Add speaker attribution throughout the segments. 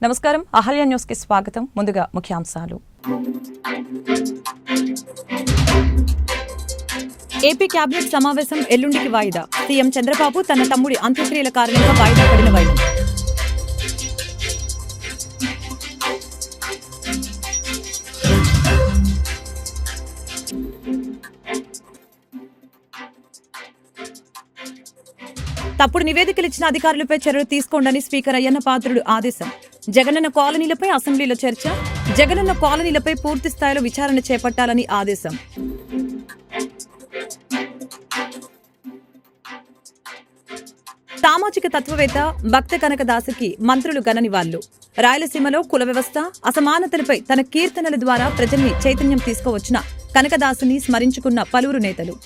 Speaker 1: నమస్కారం అహల్య న్యూస్ కి స్వాగతం. ముందుగా ముఖ్యాంశాలు. ఏపీ కేబినెట్ సమావేశం ఎల్లుండికి వాయిదా. సీఎం చంద్రబాబు తన తమ్ముడి అంత్యక్రియల కారణంగా వాయిదా పడిన వైనం. తప్పుడు నివేదికలు ఇచ్చిన అధికారులపై చర్యలు తీసుకోండని స్పీకర్ అయ్యన్న పాత్రుడు ఆదేశం. జగనన్న కాలనీలపై అసెంబ్లీలో చర్చ. జగనన్న కాలనీలపై పూర్తి స్థాయిలో విచారణ చేపట్టాలని ఆదేశం. సామాజిక తత్వవేత్త భక్త కనకదాసుకి మంత్రులు ఘన నివాళులు. రాయలసీమలో కుల వ్యవస్థ అసమానతలపై తన కీర్తనల ద్వారా ప్రజల్ని చైతన్యం తీసుకువచ్చిన కనకదాసుని స్మరించుకున్న పలువురు నేతలు.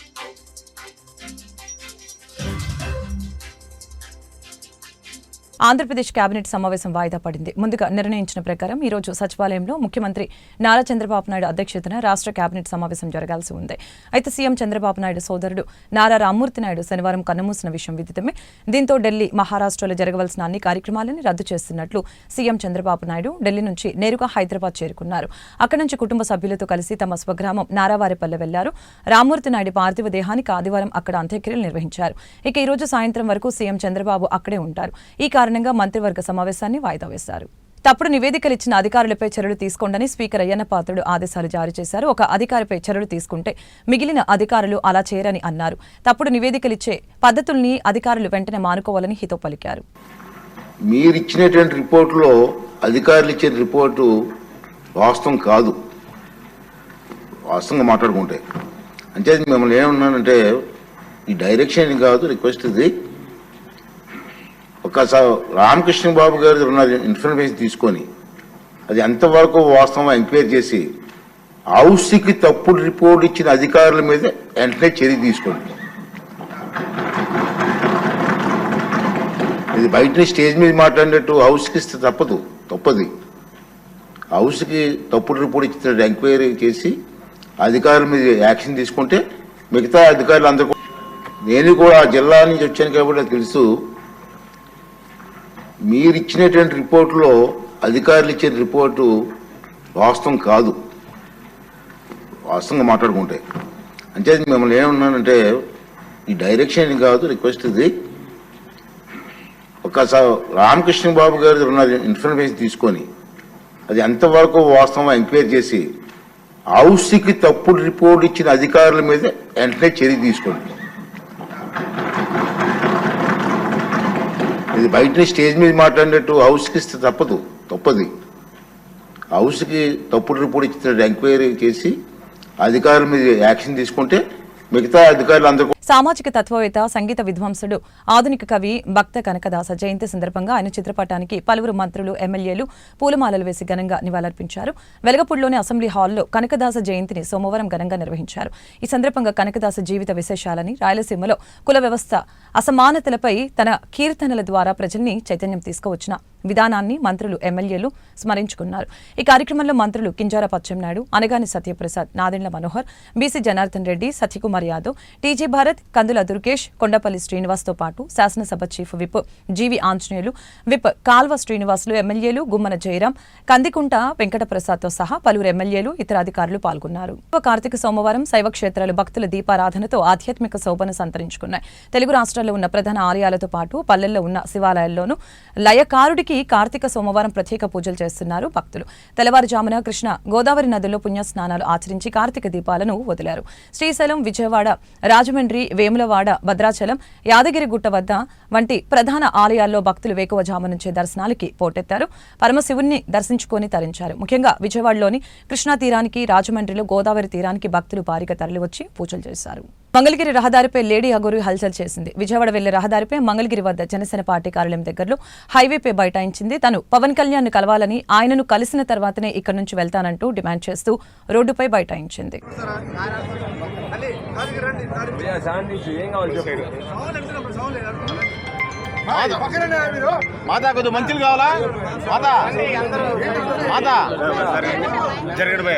Speaker 1: ఆంధ్రప్రదేశ్ కేబినెట్ సమావేశం వాయిదా పడింది. ముందుగా నిర్ణయించిన ప్రకారం ఈ రోజు సచివాలయంలో ముఖ్యమంత్రి నారా చంద్రబాబు నాయుడు అధ్యక్షతన రాష్ట్ర కేబినెట్ సమావేశం జరగాల్సి ఉంది. అయితే సీఎం చంద్రబాబు నాయుడు సోదరుడు నారా రామ్మూర్తి నాయుడు శనివారం కన్నుమూసిన విషయం విదితమే. దీంతో ఢిల్లీ, మహారాష్ట్రలో జరగవలసిన అన్ని కార్యక్రమాలను రద్దు చేస్తున్నట్లు సీఎం చంద్రబాబు నాయుడు ఢిల్లీ నుంచి నేరుగా హైదరాబాద్ చేరుకున్నారు. అక్కడి నుంచి కుటుంబ సభ్యులతో కలిసి తమ స్వగ్రామం నారావారిపల్లె వెళ్లారు. రామ్మూర్తి నాయుడు పార్థివ దేహానికి ఆదివారం అక్కడ అంత్యక్రియలు నిర్వహించారు. ఇక ఈ రోజు సాయంత్రం వరకు సీఎం చంద్రబాబు అక్కడే ఉంటారు. ఈ కారణంగా మంత్రివర్గ సమావేశాన్ని వాయిదా వేశారు. తప్పుడు నివేదికలు ఇచ్చిన అధికారులపై చర్యలు తీసుకోండని స్పీకర్ అయ్యన్న పాత్రుడు ఆదేశాలు జారీ చేశారు. ఒక అధికారిపై చర్యలు తీసుకుంటే మిగిలిన అధికారులు అలా చేయరని అన్నారు. తప్పుడు నివేదికలిచ్చే పద్ధతుల్ని అధికారులు వెంటనే మానుకోవాలని హితో పలికారు.
Speaker 2: మీరిచ్చినటువంటి రిపోర్టులో అధికారులు ఇచ్చిన రిపోర్టు వాస్తవం కాదు. వాస్తవంగా మాట్లాడుకుంటే అంటే మిమ్మల్ని ఏమన్నానంటే ఈ డైరెక్షన్ కాదు, రిక్వెస్ట్ ఇది. ఒకసారి రామకృష్ణ బాబు గారి ఉన్న ఇన్ఫర్మేషన్ తీసుకొని అది ఎంతవరకు వాస్తవం ఎంక్వైరీ చేసి హౌస్కి తప్పుడు రిపోర్ట్ ఇచ్చిన అధికారుల మీద వెంటనే చర్య తీసుకోండి. ఇది బయట స్టేజ్ మీద మాట్లాడినట్టు హౌస్కి ఇస్తే తప్పది. హౌస్కి తప్పుడు రిపోర్ట్ ఇచ్చిన ఎంక్వైరీ చేసి అధికారుల మీద యాక్షన్ తీసుకుంటే మిగతా అధికారులు అందరూ, నేను కూడా జిల్లా నుంచి వచ్చాను కాబట్టి నాకు తెలుసు, మీరిచ్చినటువంటి రిపోర్టులో అధికారులు ఇచ్చిన రిపోర్టు వాస్తవం కాదు. వాస్తవంగా మాట్లాడుకుంటే అంటే మిమ్మల్ని ఏమన్నానంటే ఈ డైరెక్షన్ కాదు, రిక్వెస్ట్ ఇది. ఒకసారి రామకృష్ణ బాబు గారి ఉన్న ఇన్ఫర్మేషన్ తీసుకొని అది ఎంతవరకు వాస్తవం ఎంక్వైరీ చేసి హౌస్కి తప్పుడు రిపోర్ట్ ఇచ్చిన అధికారుల మీద వెంటనే చర్య తీసుకోండి. ఇది బయట స్టేజ్ మీద మాట్లాడినట్టు హౌస్కి ఇస్తే తప్పది. హౌస్కి తప్పుడు రిపోర్ట్ ఇచ్చిన ఎంక్వైరీ చేసి అధికారుల మీద యాక్షన్ తీసుకుంటే మిగతా అధికారులు అందరూ.
Speaker 1: సామాజిక తత్వవేత్త, సంగీత విద్వాంసుడు, ఆధునిక కవి భక్త కనకదాస జయంతి సందర్భంగా ఆయన చిత్రపటానికి పలువురు మంత్రులు, ఎమ్మెల్యేలు పూలమాలలు వేసి ఘనంగా నివాళులర్పించారు. వెలగపూడిలోని అసెంబ్లీ హాల్లో కనకదాస జయంతిని సోమవారం ఘనంగా నిర్వహించారు. ఈ సందర్భంగా కనకదాస జీవిత విశేషాలని, రాయలసీమలో కుల వ్యవస్థ అసమానతలపై తన కీర్తనల ద్వారా ప్రజల్ని చైతన్యం తీసుకువచ్చిన విధానాన్ని మంత్రులు, ఎమ్మెల్యేలు స్మరించుకున్నారు. ఈ కార్యక్రమంలో మంత్రులు కింజారా పచ్చెన్నాయుడు, అనగాని సత్యప్రసాద్, నాదెండ్ల మనోహర్, బీసీ జనార్దన్ రెడ్డి, సత్యకుమార్ యాదవ్, టీజీ భారత్, కందుల దుర్గేష్, కొండపల్లి శ్రీనివాస్తో పాటు శాసనసభ చీఫ్ విప్ జీవి ఆంజనేయులు, విప్ కాల్వ శ్రీనివాసులు, ఎమ్మెల్యేలు గుమ్మన జయరాం, కందికుంట వెంకటప్రసాద్తో సహా పలువురు ఎమ్మెల్యేలు, ఇతర అధికారులు పాల్గొన్నారు. కార్తీక సోమవారం శైవ క్షేత్రాలు భక్తుల దీపారాధనతో ఆధ్యాత్మిక శోభను సంతరించుకున్నాయి. తెలుగు రాష్ట్రాల్లో ఉన్న ప్రధాన ఆలయాలతో పాటు పల్లెల్లో ఉన్న శివాలయాల్లోనూ లయకారుడికి కార్తీక సోమవారం ప్రత్యేక పూజలు చేస్తున్నారు భక్తులు. తెల్లవారుజామున కృష్ణ గోదావరి నదుల్లో పుణ్యస్నానాలు ఆచరించి కార్తీక దీపాలను వదిలారు. శ్రీశైలం, విజయవాడ, రాజమండ్రి, వేములవాడ, భద్రాచలం, యాదగిరిగుట్ట వద్ద వంటి ప్రధాన ఆలయాల్లో భక్తులు వేకువజాము నుంచే దర్శనాలకి పోటెత్తారు. పరమశివుణ్ణి దర్శించుకొని తరించారు. ముఖ్యంగా విజయవాడలోని కృష్ణా తీరానికి, రాజమండ్రిలో గోదావరి తీరానికి భక్తులు భారీగా తరలివచ్చి పూజలు చేశారు. మంగళగిరి రహదారిపై లేడీ అగోరు హల్చల్ చేసింది. విజయవాడ వెళ్లే రహదారిపై మంగళగిరి వద్ద జనసేన పార్టీ కార్యాలయం దగ్గరలో హైవేపై బైఠాయించింది. తను పవన్ కళ్యాణ్ ను కలవాలని, ఆయనను కలిసిన తర్వాతనే ఇక్కడి నుంచి వెళ్తానంటూ డిమాండ్ చేస్తూ రోడ్డుపై బైఠాయించింది.
Speaker 3: మాతా కొద్ది మంచులు కావాలా మాతా మాతా జరగండి.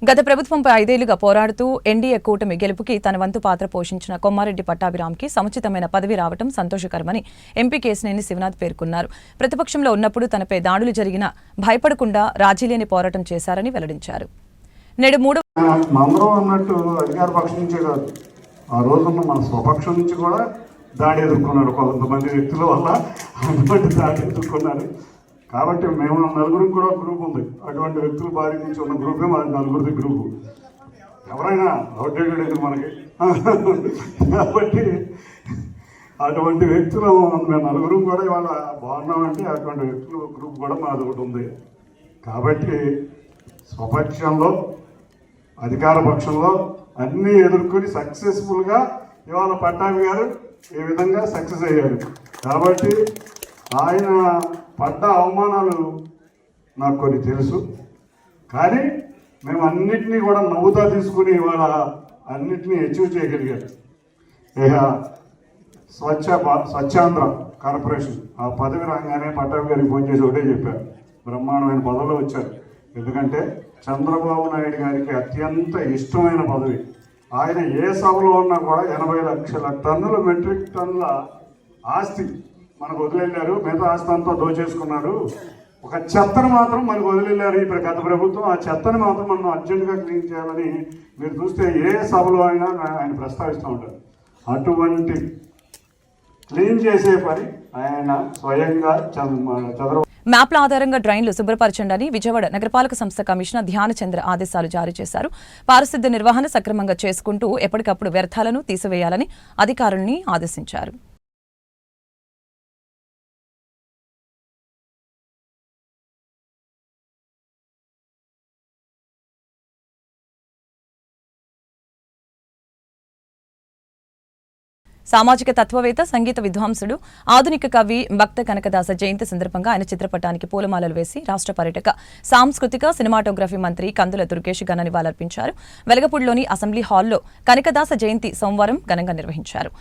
Speaker 1: గత ప్రభుత్వంపై 5 ఏళ్లుగా పోరాడుతూ ఎన్డీఏ కూటమి గెలుపుకి తన వంతు పాత్ర పోషించిన కొమ్మారెడ్డి పట్టాభిరామ్కి సముచితమైన పదవి రావడం సంతోషకరమని ఎంపీ కేశినేని శివనాథ్ పేర్కొన్నారు. ప్రతిపక్షంలో ఉన్నప్పుడు తనపై దాడులు జరిగినా భయపడకుండా రాజీలేని పోరాటం చేశారని వెల్లడించారు. నేడు
Speaker 4: అందరూ అన్నట్టు అధికార పక్షం నుంచే కాదు, ఆ రోజున్న మన స్వపక్షం నుంచి కూడా దాడి ఎదుర్కొన్నారు. కొంతమంది వ్యక్తుల వల్ల అటువంటి దాడి ఎదుర్కొన్నారు. కాబట్టి మేము నలుగురికి కూడా గ్రూప్ ఉంది. అటువంటి వ్యక్తుల బారి నుంచి ఉన్న గ్రూపే మన నలుగురిది గ్రూపు. ఎవరైనా అవుట్డేటెడ్ ఎందుకు మనకి. కాబట్టి అటువంటి వ్యక్తులు మేము నలుగురు కూడా ఇవాళ బాగున్నామంటే అటువంటి వ్యక్తుల గ్రూప్ కూడా మాది ఒకటి ఉంది. కాబట్టి స్వపక్షంలో అధికార పక్షంలో అన్నీ ఎదుర్కొని సక్సెస్ఫుల్గా ఇవాళ పట్టాభి గారు ఈ విధంగా సక్సెస్ అయ్యారు. కాబట్టి ఆయన పడ్డ అవమానాలు నాకు కొన్ని తెలుసు, కానీ మేము అన్నిటినీ కూడా నవ్వుతా తీసుకుని ఇవాళ అన్నిటినీ అచీవ్ చేయగలిగారు. ఇక స్వచ్ఛాంధ్ర కార్పొరేషన్ ఆ పదవి రాగానే పట్టాభి గారికి ఫోన్ చేసి ఒకటే చెప్పారు, బ్రహ్మాండమైన పదవిలో వచ్చారు. ఎందుకంటే చంద్రబాబు నాయుడు గారికి అత్యంత ఇష్టమైన పదవి. ఆయన ఏ సభలో ఉన్నా కూడా 80 లక్షల టన్నుల మెట్రిక్ టన్నుల ఆస్తి మనకు వదిలేళ్ళారు. మిగతా ఆస్తి అంతా దోచేసుకున్నారు. ఒక చెత్తను మాత్రం మనకు వదిలేళ్ళారు ఇప్పుడు గత ప్రభుత్వం. ఆ చెత్తని మాత్రం మనం అర్జెంటుగా క్లీన్ చేయాలని మీరు చూస్తే ఏ సభలో అయినా ఆయన ప్రస్తావిస్తూ ఉంటారు. అటువంటి క్లీన్ చేసే పని ఆయన స్వయంగా చంద్రబాబు
Speaker 1: మ్యాప్ల ఆధారంగా డ్రైన్లు శుభ్రపరచండి విజయవాడ నగరపాలక సంస్థ కమిషనర్ ధ్యానచంద్ర ఆదేశాలు జారీ చేశారు. పారిశుద్ధ్య నిర్వహణ సక్రమంగా చేసుకుంటూ ఎప్పటికప్పుడు వ్యర్థాలను తీసివేయాలని అధికారుల్ని ఆదేశించారు. సామాజిక తత్వవేత్త, సంగీత విద్వాంసుడు, ఆధునిక కవి భక్త కనకదాస జయంతి సందర్భంగా ఆయన చిత్రపటానికి పూలమాలలు వేసి రాష్ట్ర పర్యాటక, సాంస్కృతిక, సినిమాటోగ్రఫీ మంత్రి కందుల దుర్గేష్ ఘన నివాళులర్పించారు. వెలగపూడిలోని అసెంబ్లీ హాల్లో కనకదాస జయంతి సోమవారం ఘనంగా నిర్వహించారు.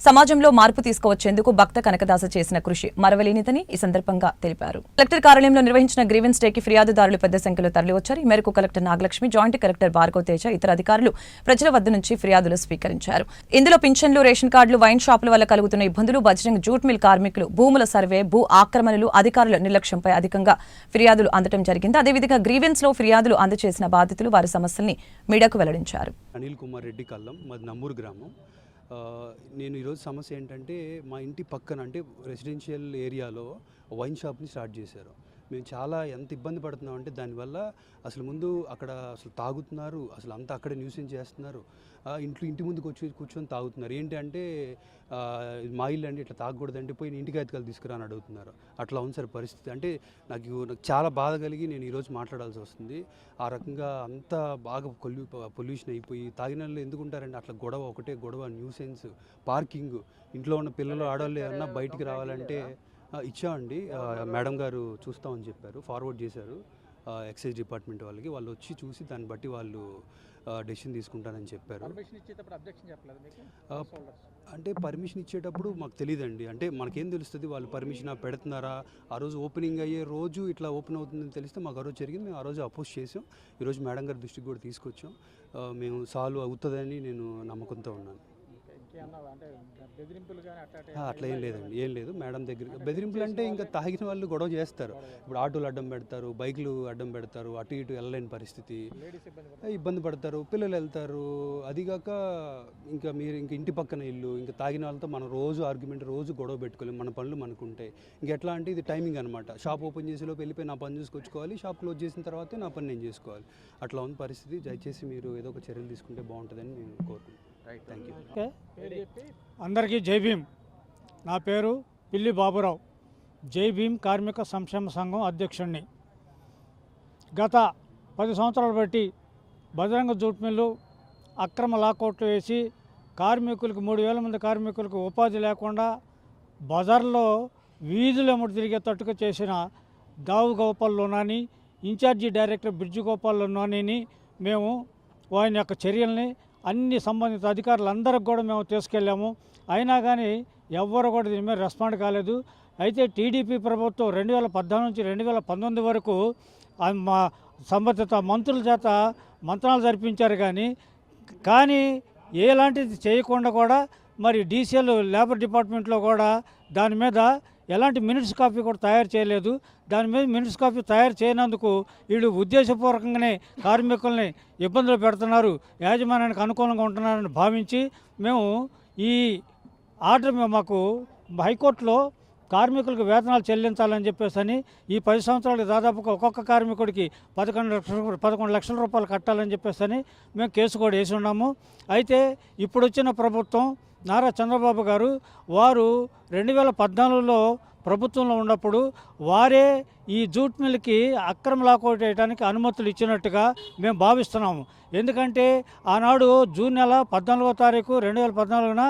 Speaker 1: సమాజంలో మార్పు తీసుకువచ్చేందుకు భక్త కనకదాస చేసిన కృషి మరవలేనిదని ఈ సందర్భంగా తెలిపారు. కలెక్టర్ కార్యాలయంలో నిర్వహించిన గ్రీవెన్స్ డేకి ఫిర్యాదుదారులు పెద్ద సంఖ్యలో తరలివచ్చారు. ఈ మేరకు collector Nagalakshmi, joint collector Bhargav Teja, ఇతర అధికారులు ప్రజల వద్ద నుంచి ఫిర్యాదులు స్వీకరించారు. ఇందులో పింఛన్లు, రేషన్ కార్డులు, వైన్ షాపుల వల్ల కలుగుతున్న ఇబ్బందులు, బజరంగ్ జూట్ మిల్ కార్మికులు, భూముల సర్వే, భూ ఆక్రమణలు, అధికారుల నిర్లక్ష్యంపై అధికంగా ఫిర్యాదులు అందడం జరిగింది. అదేవిధంగా గ్రీవెన్స్ లో ఫిర్యాదులు అందజేసిన బాధితులు వారి సమస్యల్ని మీడియాకు వెల్లడించారు.
Speaker 5: అనిల్ కుమార్ రెడ్డి కల్లం, మాది నమ్మూరు గ్రామం. నేను ఈరోజు సమస్య ఏంటంటే మా ఇంటి పక్కన అంటే రెసిడెన్షియల్ ఏరియాలో వైన్ షాప్ని స్టార్ట్ చేశారు. మేము చాలా ఎంత ఇబ్బంది పడుతున్నాం అంటే దానివల్ల అసలు ముందు అక్కడ అసలు తాగుతున్నారు, అసలు అంతా అక్కడే న్యూసెన్స్ చేస్తున్నారు. ఇంటి ముందుకు వచ్చి కూర్చొని తాగుతున్నారు. ఏంటి అంటే మా ఇల్లు అండి ఇట్లా తాగకూడదంటే పోయి ఇంటికి ఎత్తుకలు తీసుకురా అని అడుగుతున్నారు. అట్లా ఉంది సార్ పరిస్థితి. అంటే నాకు చాలా బాధ కలిగి నేను ఈరోజు మాట్లాడాల్సి వస్తుంది. ఆ రకంగా అంతా బాగా పొల్యూషన్ అయిపోయి తాగిన వాళ్ళు ఎందుకుంటారండి అట్లా గొడవ, ఒకటే గొడవ, న్యూసెన్స్, పార్కింగ్, ఇంట్లో ఉన్న పిల్లలు ఆడవాళ్ళు ఏమన్నా బయటికి రావాలంటే ఇచ్చామండి. మేడం గారు చూస్తామని చెప్పారు, ఫార్వర్డ్ చేశారు ఎక్సైజ్ డిపార్ట్మెంట్ వాళ్ళకి. వాళ్ళు వచ్చి చూసి దాన్ని బట్టి వాళ్ళు డెసిషన్ తీసుకుంటానని చెప్పారు. అంటే పర్మిషన్ ఇచ్చేటప్పుడు మాకు తెలియదండి. అంటే మనకేం తెలుస్తుంది వాళ్ళు పర్మిషన్ పెడుతున్నారా, ఆ రోజు ఓపెనింగ్ అయ్యే రోజు ఇట్లా ఓపెన్ అవుతుందని తెలిస్తే మాకు ఆ రోజు జరిగింది. మేము ఆ రోజు అపోజ్ చేసాం. ఈరోజు మేడం గారి దృష్టికి కూడా తీసుకొచ్చాం. మేము సాల్వ్ అవుతుందని నేను నమ్మకంతో ఉన్నాను. అట్లా ఏం లేదండి, ఏం లేదు. మేడం దగ్గర బెదిరింపులు అంటే ఇంకా తాగిన వాళ్ళు గొడవ చేస్తారు. ఇప్పుడు ఆటోలు అడ్డం పెడతారు, బైకులు అడ్డం పెడతారు, అటు ఇటు వెళ్ళలేని పరిస్థితి, ఇబ్బంది పడతారు, పిల్లలు వెళ్తారు. అదిగాక ఇంకా మీరు ఇంక ఇంటి పక్కన ఇల్లు, ఇంకా తాగిన వాళ్ళతో మనం రోజు ఆర్గ్యుమెంట్, రోజు గొడవ పెట్టుకోలేము. మన పనులు మనకుంటాయి. ఇంకెట్లా అంటే ఇది టైమింగ్ అనమాట. షాప్ ఓపెన్ చేసేలోపు వెళ్ళిపోయి నా పని చూసుకొచ్చుకోవాలి, షాప్ క్లోజ్ చేసిన తర్వాతే నా పని నేను చేసుకోవాలి. అట్లా ఉంది పరిస్థితి. దయచేసి మీరు ఏదో ఒక చర్యలు తీసుకుంటే బాగుంటుందని నేను కోరుకుంటున్నాను. Thank you.
Speaker 6: అందరికీ జై భీమ్. నా పేరు పిల్లి బాబురావు, జై భీమ్ కార్మిక సంక్షేమ సంఘం అధ్యక్షుడిని. గత 10 సంవత్సరాలు బట్టి బజరంగ జూట్ మిల్లు అక్రమ లాకౌట్లు వేసి కార్మికులకు 3,000 మంది కార్మికులకు ఉపాధి లేకుండా బజార్లో వీధులు ఎమ్మడి తిరిగేటట్టుగా చేసిన దావు గోపాల్లోనాని, ఇన్ఛార్జి డైరెక్టర్ బ్రిడ్జి గోపాల్లోనాని మేము ఆయన యొక్క చర్యల్ని అన్ని సంబంధిత అధికారులందరికి కూడా మేము తీసుకెళ్ళాము. అయినా కానీ ఎవ్వరు కూడా దీని మీద రెస్పాండ్ కాలేదు. అయితే టీడీపీ ప్రభుత్వం 2014 నుంచి 2019 వరకు సంబంధిత మంత్రుల చేత మంత్రాలు జరిపించారు కానీ ఎలాంటిది చేయకుండా కూడా మరి డీసీఎల్ లేబర్ డిపార్ట్మెంట్లో కూడా దాని మీద ఎలాంటి మినిట్స్ కాపీ కూడా తయారు చేయలేదు. దాని మీద మినిట్స్ కాపీ తయారు చేయనందుకు వీళ్ళు ఉద్దేశపూర్వకంగానే కార్మికుల్ని ఇబ్బందులు పెడుతున్నారు, యాజమాన్యానికి అనుకూలంగా ఉంటున్నారని భావించి మేము ఈ ఆర్డర్ మాకు హైకోర్టులో కార్మికులకు వేతనాలు చెల్లించాలని చెప్పేసి ఈ 10 సంవత్సరాలకు దాదాపుగా ఒక్కొక్క కార్మికుడికి 11 లక్షల రూపాయలు కట్టాలని చెప్పేసి మేము కేసు కూడా వేసి ఉన్నాము. అయితే ఇప్పుడు వచ్చిన ప్రభుత్వం నారా చంద్రబాబు గారు వారు 2014లో ప్రభుత్వంలో ఉన్నప్పుడు వారే ఈ జూట్ మిల్కి అక్రమ లాకౌట్ వేయడానికి అనుమతులు ఇచ్చినట్టుగా మేము భావిస్తున్నాము. ఎందుకంటే ఆనాడు జూన్ నెల 14వ తారీఖు 2014న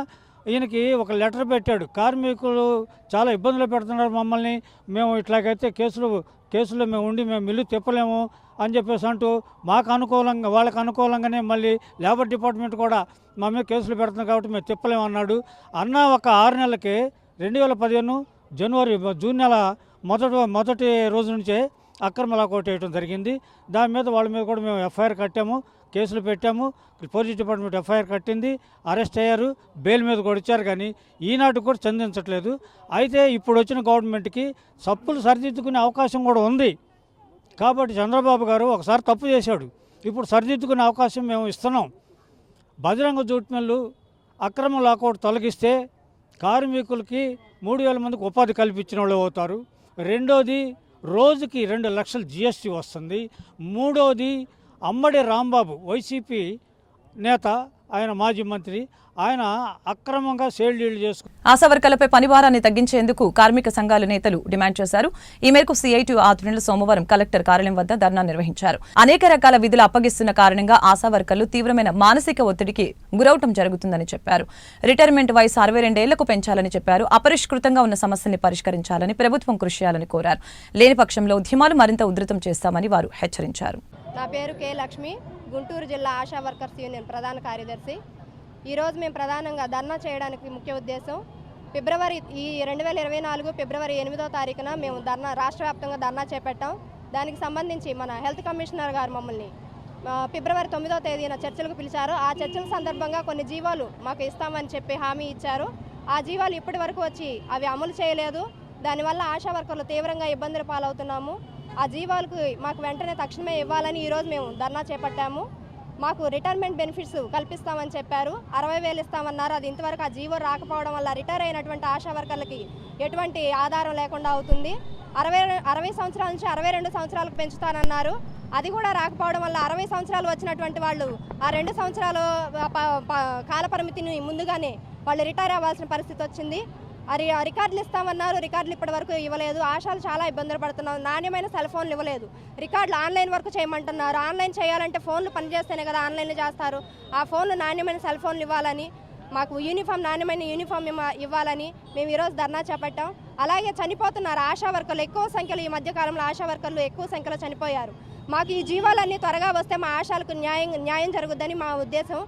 Speaker 6: ఈయనకి ఒక లెటర్ పెట్టాడు, కార్మికులు చాలా ఇబ్బందులు పెడుతున్నారు మమ్మల్ని, మేము ఇట్లాగైతే కేసులో మేము ఉండి మేము మిల్లు తిప్పలేము అని చెప్పేసి అంటూ మాకు అనుకూలంగా వాళ్ళకి అనుకూలంగానే మళ్ళీ లేబర్ డిపార్ట్మెంట్ కూడా మా మీద కేసులు పెడుతుంది కాబట్టి మేము తిప్పలేము అన్నాడు. ఒక 6 నెలలకే 2015 జూన్ నెల మొదటి రోజు నుంచే అక్రమ లాకౌట్ వేయడం జరిగింది. దాని మీద వాళ్ళ మీద కూడా మేము ఎఫ్ఐఆర్ కట్టాము, కేసులు పెట్టాము. పోలీస్ డిపార్ట్మెంట్ ఎఫ్ఐఆర్ కట్టింది, అరెస్ట్ అయ్యారు, బెయిల్ మీద కూడా ఇచ్చారు. కానీ ఈనాటి కూడా చెందించట్లేదు. అయితే ఇప్పుడు వచ్చిన గవర్నమెంట్కి తప్పులు సరిదిద్దుకునే అవకాశం కూడా ఉంది. కాబట్టి చంద్రబాబు గారు ఒకసారి తప్పు చేశాడు, ఇప్పుడు సరిదిద్దుకునే అవకాశం మేము ఇస్తున్నాం. బజరంగ జూట్ మిల్లు అక్రమ లాకౌట్ తొలగిస్తే కార్మికులకి 3,000 మందికి ఉపాధి కల్పించిన వాళ్ళు అవుతారు. రెండోది రోజుకి 2 లక్షల జిఎస్టీ వస్తుంది. మూడోది అమ్మడి రాంబాబు వైసీపీ నేత, ఆయన మాజీ మంత్రి, ఆయన అక్రమంగా సేల్ డీల్ చేసుకుని
Speaker 1: ఆశా వర్కర్లపై పనిభారాన్ని తగ్గించేందుకు కార్మిక సంఘాల నేతలు డిమాండ్ చేశారు. ఈ మేరకు సిఐటియు ఆధ్వర్యంలో సోమవారం కలెక్టర్ కార్యాలయం వద్ద ధర్నా నిర్వహించారు. అనేక రకాల విధులు అప్పగిస్తున్న కారణంగా ఆశా వర్కర్లు తీవ్రమైన మానసిక ఒత్తిడికి గురవటం జరుగుతుందని చెప్పారు. రిటైర్మెంట్ వయసు 62 ఏళ్లకు పెంచాలని చెప్పారు. అపరిష్కృతంగా ఉన్న సమస్యల్ని పరిష్కరించాలని ప్రభుత్వం కృషి చేయాలని కోరారు. లేని పక్షంలో ఉద్యమాలు మరింత ఉధృతం చేస్తామని వారు హెచ్చరించారు.
Speaker 7: నా పేరు కే లక్ష్మి, గుంటూరు జిల్లా ఆశా వర్కర్స్ యూనియన్ ప్రధాన కార్యదర్శి. ఈరోజు మేము ప్రధానంగా ధర్నా చేయడానికి ముఖ్య ఉద్దేశం, 2024 ఫిబ్రవరి 8వ తారీఖున మేము రాష్ట్ర వ్యాప్తంగా ధర్నా చేపట్టాం. దానికి సంబంధించి మన హెల్త్ కమిషనర్ గారు మమ్మల్ని ఫిబ్రవరి 9వ తేదీన చర్చలకు పిలిచారు. ఆ చర్చల సందర్భంగా కొన్ని జీవోలు మాకు ఇస్తామని చెప్పి హామీ ఇచ్చారు. ఆ జీవోలు ఇప్పటి వరకు వచ్చి అవి అమలు చేయలేదు. దానివల్ల ఆశా వర్కర్లు తీవ్రంగా ఇబ్బందులు పాలవుతున్నాము. ఆ జీవోలకు మాకు వెంటనే తక్షణమే ఇవ్వాలని ఈరోజు మేము ధర్నా చేపట్టాము. మాకు రిటైర్మెంట్ బెనిఫిట్స్ కల్పిస్తామని చెప్పారు, 60,000 ఇస్తామన్నారు. అది ఇంతవరకు ఆ జీవో రాకపోవడం వల్ల రిటైర్ అయినటువంటి ఆశా వర్కర్లకి ఎటువంటి ఆధారం లేకుండా అవుతుంది. 60 సంవత్సరాల నుంచి 62 సంవత్సరాలకు పెంచుతానన్నారు. అది కూడా రాకపోవడం వల్ల 60 సంవత్సరాలు వచ్చినటువంటి వాళ్ళు ఆ 2 సంవత్సరాలు కాలపరిమితిని ముందుగానే వాళ్ళు రిటైర్ అవ్వాల్సిన పరిస్థితి వచ్చింది. రికార్డులు ఇస్తామన్నారు, రికార్డులు ఇప్పటి వరకు ఇవ్వలేదు. ఆశాలు చాలా ఇబ్బందులు పడుతున్నాం. నాణ్యమైన సెల్ ఫోన్లు ఇవ్వలేదు. రికార్డులు ఆన్లైన్ వర్క్ చేయమంటున్నారు. ఆన్లైన్ చేయాలంటే ఫోన్లు పనిచేస్తేనే కదా ఆన్లైన్లో చేస్తారు. ఆ ఫోన్లు నాణ్యమైన సెల్ ఫోన్లు ఇవ్వాలని, మాకు నాణ్యమైన యూనిఫామ్ ఇవ్వాలని మేము ఈరోజు ధర్నా చేపట్టాం. అలాగే చనిపోతున్నారు ఆశా వర్కర్లు ఎక్కువ సంఖ్యలో, ఈ మధ్యకాలంలో ఆశా వర్కర్లు ఎక్కువ సంఖ్యలో చనిపోయారు. మాకు ఈ జీవాలన్నీ త్వరగా వస్తే మా ఆశాలకు న్యాయం జరుగుద్దని మా ఉద్దేశం.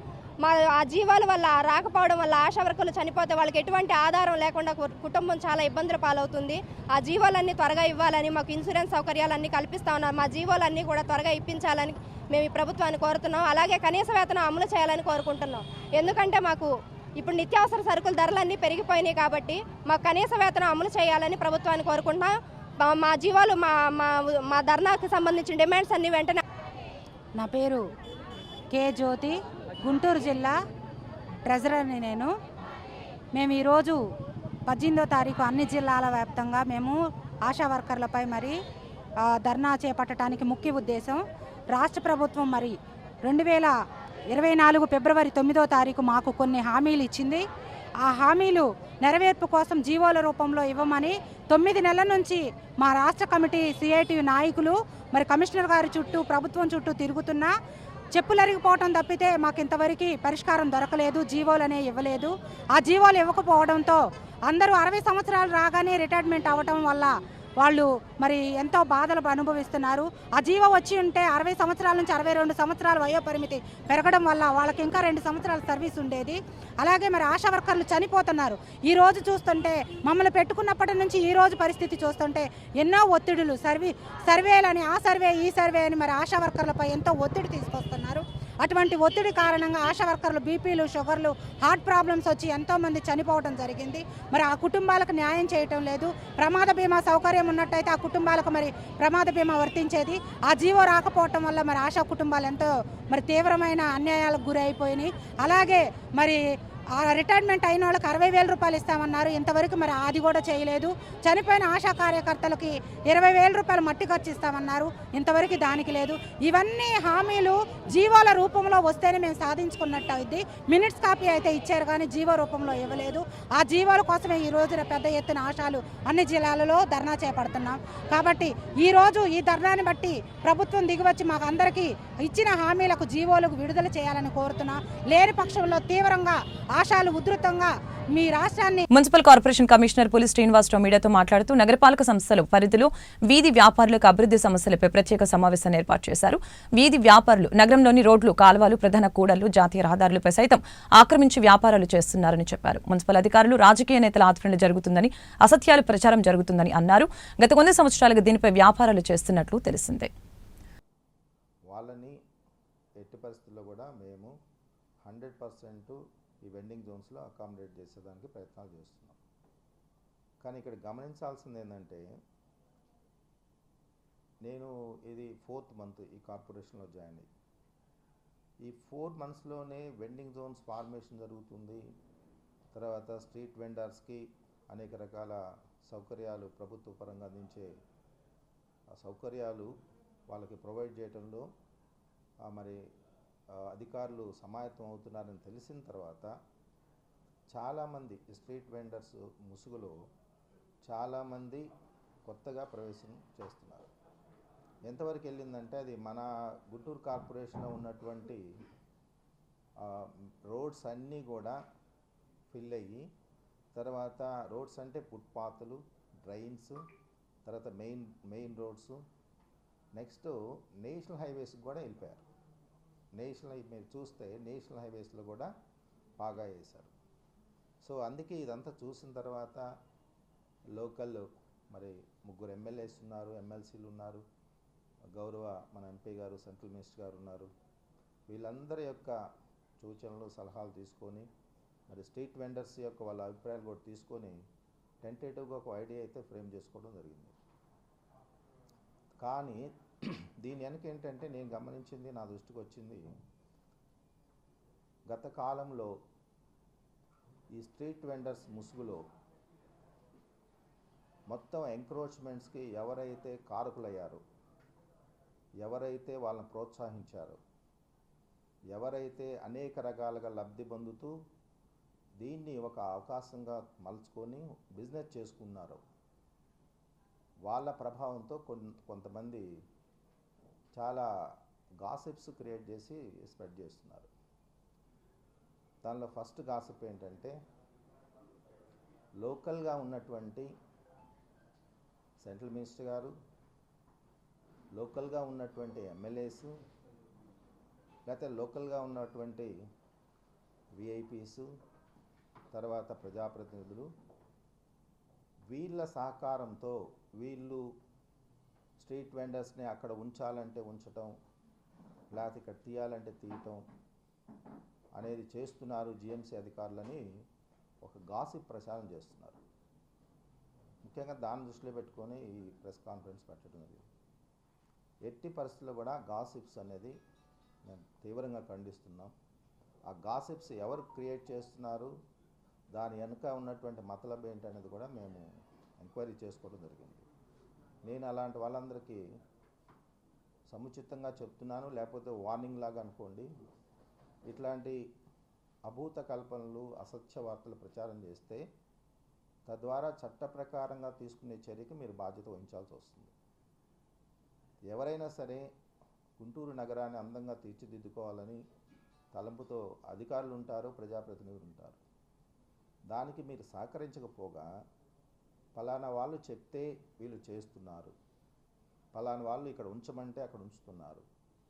Speaker 7: ఆ జీవాల వల్ల రాకపోవడం వల్ల ఆశా వర్కర్లు చనిపోతే వాళ్ళకి ఎటువంటి ఆధారం లేకుండా కుటుంబం చాలా ఇబ్బందులు పాలవుతుంది. ఆ జీవాలన్నీ త్వరగా ఇవ్వాలని, మాకు ఇన్సూరెన్స్ సౌకర్యాలన్నీ కల్పిస్తా ఉన్నారు. మా జీవాలన్నీ కూడా త్వరగా ఇప్పించాలని మేము ఈ ప్రభుత్వాన్ని కోరుతున్నాం. అలాగే కనీస వేతనం అమలు చేయాలని కోరుకుంటున్నాం. ఎందుకంటే మాకు ఇప్పుడు నిత్యావసర సరుకుల ధరలన్నీ పెరిగిపోయినాయి కాబట్టి మాకు కనీస వేతనం అమలు చేయాలని ప్రభుత్వాన్ని కోరుకుంటున్నాం. మా జీవాలు మా ధర్నాకు సంబంధించిన డిమాండ్స్ అన్ని వెంటనే.
Speaker 8: నా పేరు కే జ్యోతి, గుంటూరు జిల్లా ట్రెజరర్ని నేను. మేము ఈరోజు 18వ తారీఖు అన్ని జిల్లాల వ్యాప్తంగా మేము ఆశా వర్కర్లపై మరి ధర్నా చేపట్టడానికి ముఖ్య ఉద్దేశం, రాష్ట్ర ప్రభుత్వం మరి 2024 ఫిబ్రవరి 9వ తారీఖు మాకు కొన్ని హామీలు ఇచ్చింది. ఆ హామీలు నెరవేర్పు కోసం జీవోల రూపంలో ఇవ్వమని 9 నెలల నుంచి మా రాష్ట్ర కమిటీ సిఐటియు నాయకులు మరి కమిషనర్ గారి చుట్టూ, ప్రభుత్వం చుట్టూ తిరుగుతున్నా చెప్పులరిగిపోవటం తప్పితే మాకు ఇంతవరకు పరిష్కారం దొరకలేదు. జీవోలనే ఇవ్వలేదు. ఆ జీవోలు ఇవ్వకపోవడంతో అందరూ 60 సంవత్సరాలు రాగానే రిటైర్మెంట్ అవ్వటం వల్ల వాళ్ళు మరి ఎంతో బాధలు అనుభవిస్తున్నారు. ఆ జీవో వచ్చి ఉంటే 60 సంవత్సరాల నుంచి 62 సంవత్సరాల వయోపరిమితి పెరగడం వల్ల వాళ్ళకి ఇంకా 2 సంవత్సరాల సర్వీస్ ఉండేది. అలాగే మరి ఆశా వర్కర్లు చనిపోతున్నారు. ఈ రోజు చూస్తుంటే మమ్మల్ని పెట్టుకున్నప్పటి నుంచి ఈ రోజు పరిస్థితి చూస్తుంటే ఎన్నో ఒత్తిడులు, సర్వేలని, ఆ సర్వే ఈ సర్వే అని మరి ఆశా వర్కర్లపై ఎంతో ఒత్తిడి తీసుకొస్తున్నారు. అటువంటి ఒత్తిడి కారణంగా ఆశా వర్కర్లు బీపీలు, షుగర్లు, హార్ట్ ప్రాబ్లమ్స్ వచ్చి ఎంతోమంది చనిపోవడం జరిగింది. మరి ఆ కుటుంబాలకు న్యాయం చేయటం లేదు. ప్రమాద బీమా సౌకర్యం ఉన్నట్టయితే ఆ కుటుంబాలకు మరి ప్రమాద బీమా వర్తించేది. ఆ జీవో రాకపోవటం వల్ల మరి ఆశా కుటుంబాలు ఎంతో మరి తీవ్రమైన అన్యాయాలకు గురి అయిపోయినాయి. అలాగే మరి ఆ రిటైర్మెంట్ అయిన వాళ్ళకి 60,000 రూపాయలు ఇస్తామన్నారు. ఇంతవరకు మరి అది కూడా చేయలేదు. చనిపోయిన ఆశా కార్యకర్తలకి 20,000 రూపాయలు మట్టి ఖర్చు ఇస్తామన్నారు. ఇంతవరకు దానికి లేదు. ఇవన్నీ హామీలు జీవోల రూపంలో వస్తేనే మేము సాధించుకున్నట్టు అయింది. మినిట్స్ కాపీ అయితే ఇచ్చారు కానీ జీవో రూపంలో ఇవ్వలేదు. ఆ జీవోల కోసమే ఈ రోజున పెద్ద ఎత్తున ఆశాలు అన్ని జిల్లాలలో ధర్నా చేపడుతున్నాం. కాబట్టి ఈరోజు ఈ ధర్నాని బట్టి ప్రభుత్వం దిగివచ్చి మాకు అందరికీ ఇచ్చిన హామీలకు జీవోలకు విడుదల చేయాలని కోరుతున్నాం. లేని పక్షంలో తీవ్రంగా ఆశాలు ఉధృతంగా మీ రాష్ట్రాన్ని.
Speaker 1: మున్సిపల్ కార్పొరేషన్ కమిషనర్ పులి శ్రీనివాసరావు మీడియాతో మాట్లాడుతూ నగరపాలక సంస్థల పరిధిలో వీధి వ్యాపారులకు అభివృద్ధి సమస్యలపై ప్రత్యేక సమావేశాన్ని ఏర్పాటు చేశారు. వీధి వ్యాపారులు నగరంలోని రోడ్లు, కాలువలు, ప్రధాన కూడళ్లు, జాతీయ రహదారులపై సైతం ఆక్రమించి వ్యాపారాలు చేస్తున్నారని చెప్పారు. మున్సిపల్ అధికారులు, రాజకీయ నేతల ఆధ్వర్యంలో జరుగుతుందని, అసత్యాలు ప్రచారం జరుగుతుందని అన్నారు. గత కొన్ని సంవత్సరాలుగా దీనిపై వ్యాపారాలు చేస్తున్నట్లు తెలిసిందే.
Speaker 9: వాళ్ళని ఎట్టి పరిస్థితుల్లో కూడా మేము 100% ఈ వెండింగ్ జోన్స్లో అకామిడేట్ చేసేదానికి ప్రయత్నాలు చేస్తున్నాం. కానీ ఇక్కడ గమనించాల్సింది ఏంటంటే, నేను ఇది 4th మంత్ ఈ కార్పొరేషన్లో జాయిన్ అయ్యి, ఈ 4 monthsలోనే వెండింగ్ జోన్స్ ఫార్మేషన్ జరుగుతుంది. తర్వాత స్ట్రీట్ వెండర్స్కి అనేక రకాల సౌకర్యాలు ప్రభుత్వ పరంగా అందించే ఆ సౌకర్యాలు వాళ్ళకి ప్రొవైడ్ చేయడంలో మరి అధికారులు సమాయత్తం అవుతున్నారని తెలిసిన తర్వాత చాలామంది స్ట్రీట్ వెండర్స్ ముసుగులో చాలామంది కొత్తగా ప్రవేశం చేస్తున్నారు. ఎంతవరకు వెళ్ళిందంటే, అది మన గుంటూరు కార్పొరేషన్లో ఉన్నటువంటి రోడ్స్ అన్నీ కూడా ఫిల్ అయ్యి, తర్వాత రోడ్స్ అంటే ఫుట్పాత్లు, డ్రైన్స్, తర్వాత మెయిన్ రోడ్స్, నెక్స్ట్ నేషనల్ హైవేస్కి కూడా వెళ్ళిపోయారు. మీరు చూస్తే నేషనల్ హైవేస్లో కూడా బాగా వేశారు. సో అందుకే ఇదంతా చూసిన తర్వాత లోకల్ మరి 3 MLAs ఉన్నారు, ఎమ్మెల్సీలు ఉన్నారు, గౌరవ మన ఎంపీ గారు, సెంట్రల్ మినిస్టర్ గారు ఉన్నారు. వీళ్ళందరి యొక్క సూచనలు, సలహాలు తీసుకొని మరి స్ట్రీట్ వెండర్స్ యొక్క వాళ్ళ అభిప్రాయాలు కూడా తీసుకొని టెంటేటివ్గా ఒక ఐడియా అయితే ఫ్రేమ్ చేసుకోవడం జరిగింది. కానీ దీని వెనక ఏంటంటే, నేను గమనించింది, నా దృష్టికి వచ్చింది, గత కాలంలో ఈ స్ట్రీట్ వెండర్స్ ముసుగులో మొత్తం ఎంక్రోచ్మెంట్స్కి ఎవరైతే కారకులయ్యారో, ఎవరైతే వాళ్ళని ప్రోత్సహించారో, ఎవరైతే అనేక రకాలుగా లబ్ధి పొందుతూ దీన్ని ఒక అవకాశంగా మలుచుకొని బిజినెస్ చేసుకున్నారో, వాళ్ళ ప్రభావంతో కొంతమంది చాలా గాసిప్స్ క్రియేట్ చేసి స్ప్రెడ్ చేస్తున్నారు. దానిలో ఫస్ట్ గాసిప్ ఏంటంటే, లోకల్గా ఉన్నటువంటి సెంట్రల్ మినిస్టర్ గారు, లోకల్గా ఉన్నటువంటి ఎమ్మెల్యేస్, లేకపోతే లోకల్గా ఉన్నటువంటి విఐపీస్, తర్వాత ప్రజాప్రతినిధులు, వీళ్ళ సహకారంతో వీళ్ళు స్ట్రీట్ వెండర్స్ని అక్కడ ఉంచాలంటే ఉంచటం, లేకపోతే ఇక్కడ తీయాలంటే తీయటం అనేది చేస్తున్నారు జిఎంసీ అధికారులని ఒక గాసిప్ ప్రచారం చేస్తున్నారు. ముఖ్యంగా దాన్ని దృష్టిలో పెట్టుకొని ఈ ప్రెస్ కాన్ఫరెన్స్ పెట్టడం జరిగింది. ఎట్టి పరిస్థితుల్లో కూడా గాసిప్స్ అనేది మేము తీవ్రంగా ఖండిస్తున్నాం. ఆ గాసిప్స్ ఎవరు క్రియేట్ చేస్తున్నారు, దాని వెనుక ఉన్నటువంటి మతలబ్ ఏంటనేది కూడా మేము ఎంక్వైరీ చేసుకోవడం జరిగింది. నేను అలాంటి వాళ్ళందరికీ సముచితంగా చెప్తున్నాను, లేకపోతే వార్నింగ్ లాగా అనుకోండి. ఇట్లాంటి అభూత కల్పనలు, అసత్య వార్తలు ప్రచారం చేస్తే తద్వారా చట్ట ప్రకారంగా తీసుకునే చర్యకి మీరు బాధ్యత వహించాల్సి వస్తుంది. ఎవరైనా సరే గుంటూరు నగరాన్ని అందంగా తీర్చిదిద్దుకోవాలని తలంపుతో అధికారులు ఉంటారు, ప్రజాప్రతినిధులు ఉంటారు. దానికి మీరు సహకరించకపోగా ఫలానా వాళ్ళు చెప్తే వీళ్ళు చేస్తున్నారు, ఫలానా వాళ్ళు ఇక్కడ ఉంచమంటే అక్కడ ఉంచుతున్నారు.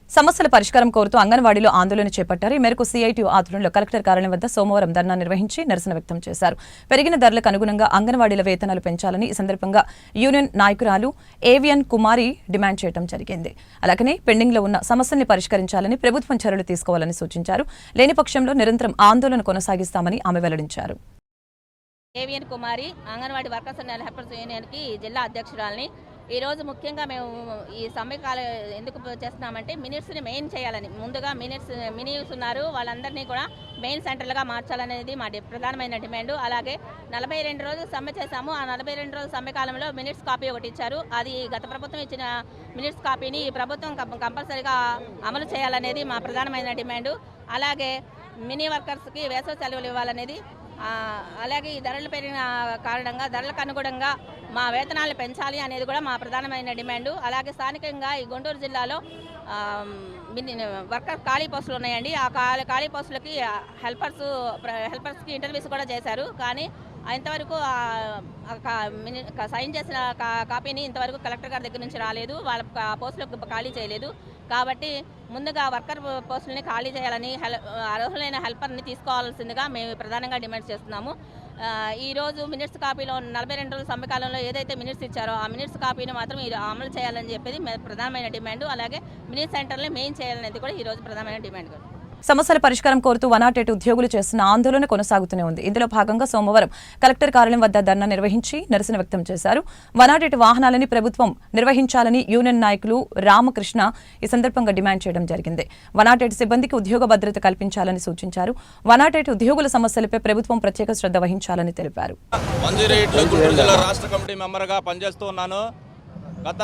Speaker 1: సమస్యల పరిష్కారం కోరుతూ అంగన్వాడీలో ఆందోళన చేపట్టారు. ఈ మేరకు సిఐటియు ఆధ్వర్యంలో కలెక్టర్ కార్యాలయం వద్ద సోమవారం ధర్నా నిర్వహించి నిరసన వ్యక్తం చేశారు. పెరిగిన ధరలకు అనుగుణంగా అంగన్వాడీల వేతనాలు పెంచాలని ఈ సందర్భంగా యూనియన్ నాయకురాలు ఏవిఎన్ కుమారి డిమాండ్ చేయడం జరిగింది. అలాగనే పెండింగ్లో ఉన్న సమస్యల్ని పరిష్కరించాలని ప్రభుత్వం చర్యలు తీసుకోవాలని సూచించారు. లేని పక్షంలో నిరంతరం ఆందోళన కొనసాగిస్తామని ఆమె వెల్లడించారు.
Speaker 10: A V N Kumari, anganwadi workers and helpers యూనియన్కి జిల్లా అధ్యక్షురాలని. ఈరోజు ముఖ్యంగా మేము ఈ సమ్మెకాలు ఎందుకు చేస్తున్నామంటే మినిట్స్ని మెయిన్ చేయాలని, ముందుగా మినిట్స్ ఉన్నారు వాళ్ళందరినీ కూడా మెయిన్ సెంటర్లుగా మార్చాలనేది మా ప్రధానమైన డిమాండ్. అలాగే 42 రోజులు సమ్మె చేశాము. ఆ 42 రోజుల సమ్మె కాలంలో మినిట్స్ కాపీ ఒకటి ఇచ్చారు. అది గత ప్రభుత్వం ఇచ్చిన మినిట్స్ కాపీని ఈ ప్రభుత్వం కంపల్సరీగా అమలు చేయాలనేది మా ప్రధానమైన డిమాండ్. అలాగే మినీ వర్కర్స్కి వేసవి సెలవులు ఇవ్వాలనేది. అలాగే ఈ ధరలు పెరిగిన కారణంగా ధరలకు అనుగుణంగా మా వేతనాలు పెంచాలి అనేది కూడా మా ప్రధానమైన డిమాండ్. అలాగే స్థానికంగా ఈ గుంటూరు జిల్లాలో వర్కర్ ఖాళీ పోస్టులు ఉన్నాయండి. ఆ ఖాళీ పోస్టులకి హెల్పర్స్కి ఇంటర్వ్యూస్ కూడా చేశారు. కానీ ఇంతవరకు సైన్ చేసిన కాపీని ఇంతవరకు కలెక్టర్ గారి దగ్గర నుంచి రాలేదు. వాళ్ళ పోస్టులకు ఖాళీ చేయలేదు. కాబట్టి ముందుగా వర్కర్ పోస్టులని ఖాళీ చేయాలని, అర్హులైన హెల్పర్ని తీసుకోవాల్సిందిగా మేము ప్రధానంగా డిమాండ్ చేస్తున్నాము. ఈరోజు మినిట్స్ కాపీలో 42 రోజుల సమ్మె కాలంలో ఏదైతే మినిట్స్ ఇచ్చారో ఆ మినిట్స్ కాపీని మాత్రం అమలు చేయాలని చెప్పేది ప్రధానమైన డిమాండ్. అలాగే మినిట్ సెంటర్ని మెయిన్ చేయాలనేది కూడా ఈరోజు ప్రధానమైన డిమాండ్.
Speaker 1: సమస్యల పరిష్కారం కోరుతూ 108 ఉద్యోగులు చేస్తున్న ఆందోళన కొనసాగుతూనే ఉంది. ఇందులో భాగంగా సోమవారం కలెక్టర్ కార్యాలయం వద్ద ధర్నా నిర్వహించి నిరసన వ్యక్తం చేశారు. 108 వాహనాలని ప్రభుత్వం నిర్వహించాలని యూనియన్ నాయకులు రామకృష్ణ ఈ సందర్భంగా డిమాండ్ చేయడం జరిగింది. 108 సిబ్బందికి ఉద్యోగ భద్రత కల్పించాలని సూచించారు. 108 ఉద్యోగుల సమస్యలపై ప్రభుత్వం ప్రత్యేక శ్రద్ధ వహించాలని తెలిపారు.
Speaker 3: గత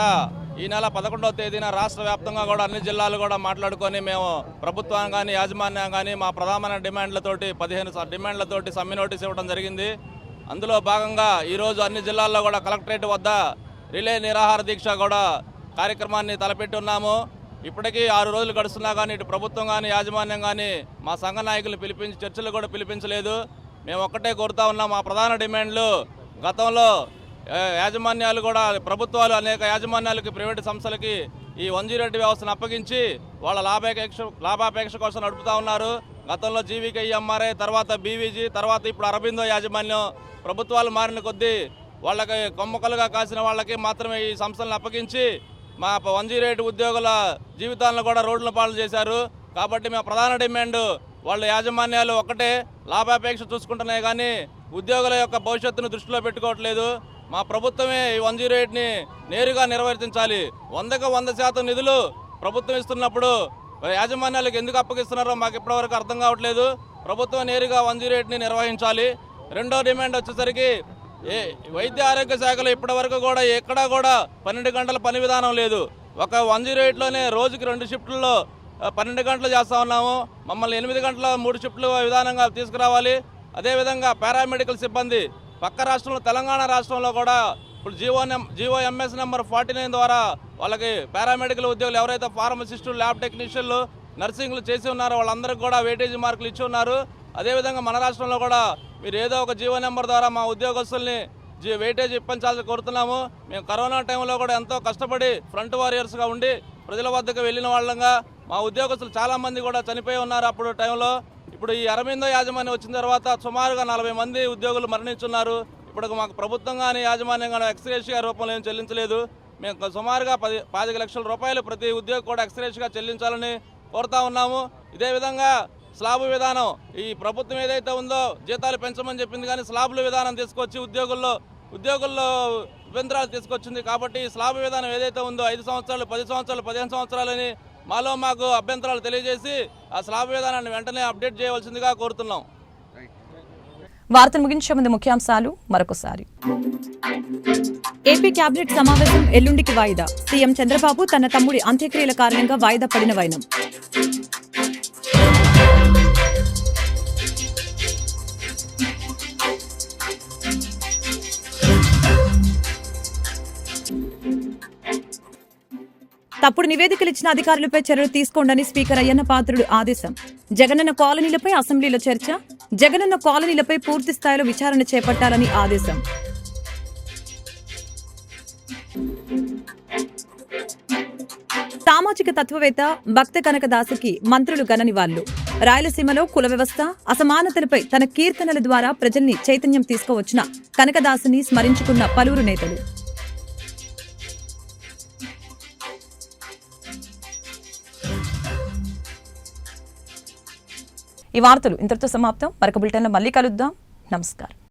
Speaker 3: ఈ నెల 11వ తేదీన రాష్ట్ర వ్యాప్తంగా కూడా అన్ని జిల్లాలు కూడా మాట్లాడుకొని మేము ప్రభుత్వం కానీ యాజమాన్యం కానీ మా ప్రధానమైన డిమాండ్లతోటి 15 డిమాండ్లతోటి సమ్మె నోటీస్ ఇవ్వడం జరిగింది. అందులో భాగంగా ఈరోజు అన్ని జిల్లాల్లో కూడా కలెక్టరేట్ వద్ద రిలే నిరాహార దీక్ష కూడా కార్యక్రమాన్ని తలపెట్టి ఉన్నాము. ఇప్పటికీ 6 రోజులు గడుస్తున్నా కానీ ఇటు ప్రభుత్వం కానీ యాజమాన్యం కానీ మా సంఘ నాయకులు పిలిపించి చర్చలు కూడా పిలిపించలేదు. మేము ఒక్కటే కోరుతా ఉన్నాం. మా ప్రధాన డిమాండ్లు గతంలో యాజమాన్యాలు కూడా ప్రభుత్వాలు అనేక యాజమాన్యాలకి ప్రైవేటు సంస్థలకి ఈ 108 వ్యవస్థను అప్పగించి వాళ్ళ లాభాపేక్ష కోసం నడుపుతా ఉన్నారు. గతంలో జీవీకేఎంఆర్ఐ, తర్వాత బీవీజీ, తర్వాత ఇప్పుడు అరబిందో యాజమాన్యం ప్రభుత్వాలు మారిన కొద్దీ వాళ్ళకి కొమ్మకలుగా కాసిన వాళ్ళకి మాత్రమే ఈ సంస్థలను అప్పగించి మా 108 ఉద్యోగుల జీవితాలను కూడా రోడ్ల పాలు చేశారు. కాబట్టి మా ప్రధాన డిమాండ్ వాళ్ళ యాజమాన్యాలు ఒకటే లాభాపేక్ష చూసుకుంటున్నాయి కానీ ఉద్యోగుల యొక్క భవిష్యత్తును దృష్టిలో పెట్టుకోవట్లేదు. మా ప్రభుత్వమే ఈ 108ని నేరుగా నిర్వర్తించాలి. 100% నిధులు ప్రభుత్వం ఇస్తున్నప్పుడు యాజమాన్యాలకు ఎందుకు అప్పగిస్తున్నారో మాకు ఇప్పటివరకు అర్థం కావట్లేదు. ప్రభుత్వం నేరుగా 108ని నిర్వహించాలి. రెండో డిమాండ్ వచ్చేసరికి వైద్య ఆరోగ్య శాఖలో ఇప్పటివరకు కూడా ఎక్కడా కూడా 12 గంటల పని విధానం లేదు. ఒక 108లోనే రోజుకి 2 షిఫ్టుల్లో 12 గంటలు చేస్తూ ఉన్నాము. మమ్మల్ని 8 గంటల 3 షిఫ్టులు విధానంగా తీసుకురావాలి. అదేవిధంగా పారామెడికల్ సిబ్బంది పక్క రాష్ట్రంలో తెలంగాణ రాష్ట్రంలో కూడా ఇప్పుడు జీఓఎంఎస్ నెంబర్ 49 ద్వారా వాళ్ళకి పారామెడికల్ ఉద్యోగులు ఎవరైతే ఫార్మసిస్టులు, ల్యాబ్ టెక్నీషియన్లు, నర్సింగ్లు చేసి ఉన్నారో వాళ్ళందరికీ కూడా వెయిటేజీ మార్కులు ఇచ్చి ఉన్నారు. అదేవిధంగా మన రాష్ట్రంలో కూడా మీరు ఏదో ఒక జీవో నెంబర్ ద్వారా మా ఉద్యోగస్తుల్ని వెయిటేజ్ ఇప్పించాలని కోరుతున్నాము. మేము కరోనా టైంలో కూడా ఎంతో కష్టపడి ఫ్రంట్ వారియర్స్గా ఉండి ప్రజల వద్దకు వెళ్ళిన వాళ్ళంగా మా ఉద్యోగస్తులు చాలామంది కూడా చనిపోయి ఉన్నారు అప్పుడు టైంలో. ఇప్పుడు ఈ అరబిందో యాజమాన్యం వచ్చిన తర్వాత సుమారుగా 40 మంది ఉద్యోగులు మరణించున్నారు. ఇప్పుడు మాకు ప్రభుత్వం కానీ యాజమాన్యం కానీ ఎక్స్గ్రేషియా రూపంలో ఏం చెల్లించలేదు. మేము సుమారుగా 25 లక్షల రూపాయలు ప్రతి ఉద్యోగి కూడా ఎక్స్గ్రేషియా చెల్లించాలని కోరుతా ఉన్నాము. ఇదే విధంగా స్లాబ్ విధానం ఈ ప్రభుత్వం ఏదైతే ఉందో జీతాలు పెంచమని చెప్పింది కానీ స్లాబుల విధానం తీసుకొచ్చి ఉద్యోగుల్లో ఇబ్బందులు తీసుకొచ్చింది. కాబట్టి స్లాబ్ విధానం ఏదైతే ఉందో 5 సంవత్సరాలు, 10 సంవత్సరాలు, 15 సంవత్సరాలని మాకు అభ్యంతరాలు తెలియజేసి ఆ స్లాబ్ విధానాన్ని వెంటనే అప్డేట్ చేయవలసిందిగా కోరుతున్నాం.
Speaker 1: వార్తలు ముగించే ముందు ముఖ్యాంశాలు మరొకసారి. ఏపీ కేబినెట్ సమావేశం ఎల్లుండికి వాయిదా. సీఎం చంద్రబాబు తన తమ్ముడి అంత్యక్రియల కారణంగా వాయిదా పడిన వైనం. తప్పుడు నివేదికలు ఇచ్చిన అధికారులపై చర్యలు తీసుకోండని స్పీకర్ అయ్యన్న పాత్రుడు ఆదేశం. జగనన్న కాలనీలపై అసెంబ్లీలో చర్చ. జగనన్న కాలనీలపై పూర్తి స్థాయిలో విచారణ చేపట్టాలని ఆదేశం. సామాజిక తత్వవేత్త భక్త కనకదాసుకి మంత్రులు ఘన నివాళులు. రాయలసీమలో కుల వ్యవస్థ అసమానతలపై తన కీర్తనల ద్వారా ప్రజల్ని చైతన్యం తీసుకువచ్చిన కనకదాసుని స్మరించుకున్న పలువురు నేతలు. ఈ వార్తలు ఇంతటితో సమాప్తం. మరొక బులెటిన్లో మళ్ళీ కలుద్దాం. నమస్కారం.